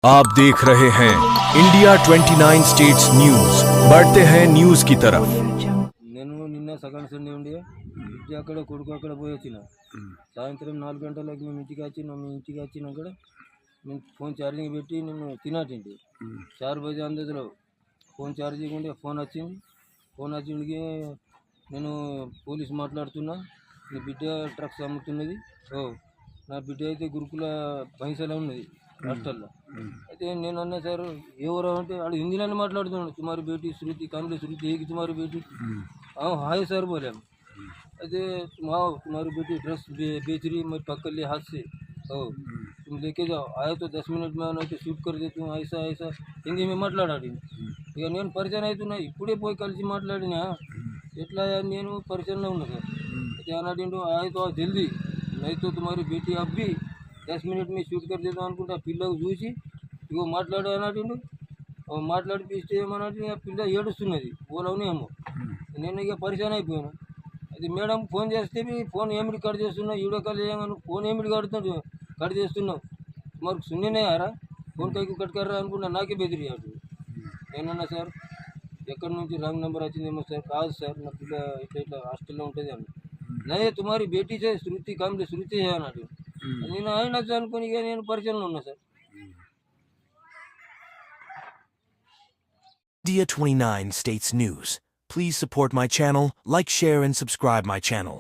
आप देख रहे हैं इंडिया 29 स्टेट्स न्यूज। बढ़ते हैं न्यूज की तरफ। నేను నిన్న సెకండ్ సండే ఉండి ఇంటి అక్కడ కొడుకు అక్కడ పోయి వచ్చిన సాయంత్రం 4 గంటలకు మేము ఇంటికి వచ్చినాక నేను ఫోన్ ఛార్జింగ్ పెట్టి నేను తినాటింటి 4 బజే అందేదిలో ఫోన్ ఛార్జింగ్ ఉండే ఫోన్ వచ్చిండికి నేను పోలీస్ మాట్లాడుతున్నా నీ బిడ్డ డ్రగ్స్ అమ్ముతున్నది నా బిడ్డ అయితే గురుకుల బహింసలో ఉన్నది హాస్టల్లో అయితే నేను అన్నా సార్ ఎవరు అంటే వాడు హిందీలోనే మాట్లాడుతున్నాడు तुम्हारी बेटी श्रुति कामले श्रुति है कि तुम्हारी बेटी हाँ हाय सर बोले हम अरे तुम्हारी बेटी ड्रेस बेच रही मैं पकड़ लिया हाथ से तुम लेके जाओ आए तो 10 मिनट में नहीं तो शूट कर देती हूँ ऐसा ऐसा हिंदी में మాట్లాడాడు ఇక నేను పరిచయం అవుతున్నా ఇప్పుడే పోయి కలిసి మాట్లాడినా ఎట్లా నేను పరిచయంలో ఉన్నా సార్ అయితే అన్నాడు आए तो जल्दी नहीं तो तुम्हारी बेटी अब भी 10 मिनट में शूट कर देता అనుకుంటా పిల్లకు చూసి ఇగో మాట్లాడు అన్నాడు మాట్లాడిపిస్తే ఏమన్నట్టు ఇక పిల్ల ఏడుస్తున్నది పోలవని ఏమో నేను ఇక పరిచయం అయిపోయాను అది మేడం ఫోన్ చేస్తే ఫోన్ ఏమిటి కట్ చేస్తున్నావు వీడియో కాల్ చేయగాను ఫోన్ ఏమిటి కట్ చేస్తున్నావు మరి సున్నినే యారా ఫోన్ కైకు కట్ కర్రా అనుకున్నా నాకే బెదిరియాడు నేనన్నా సార్ ఎక్కడి నుంచి రాంగ్ నెంబర్ వచ్చిందేమో సార్ కాదు సార్ నా పిల్ల ఇట్లా హాస్టల్లో ఉంటుంది అన్న నదే తుమారి బేటీ సే శృతి కామ్లే శృతి అన్నాడు నేను ఆయన అనుకుని ఇక నేను పరిచయంలో ఉన్నా sir India 29 States News. Please support my channel, like, share and subscribe my channel.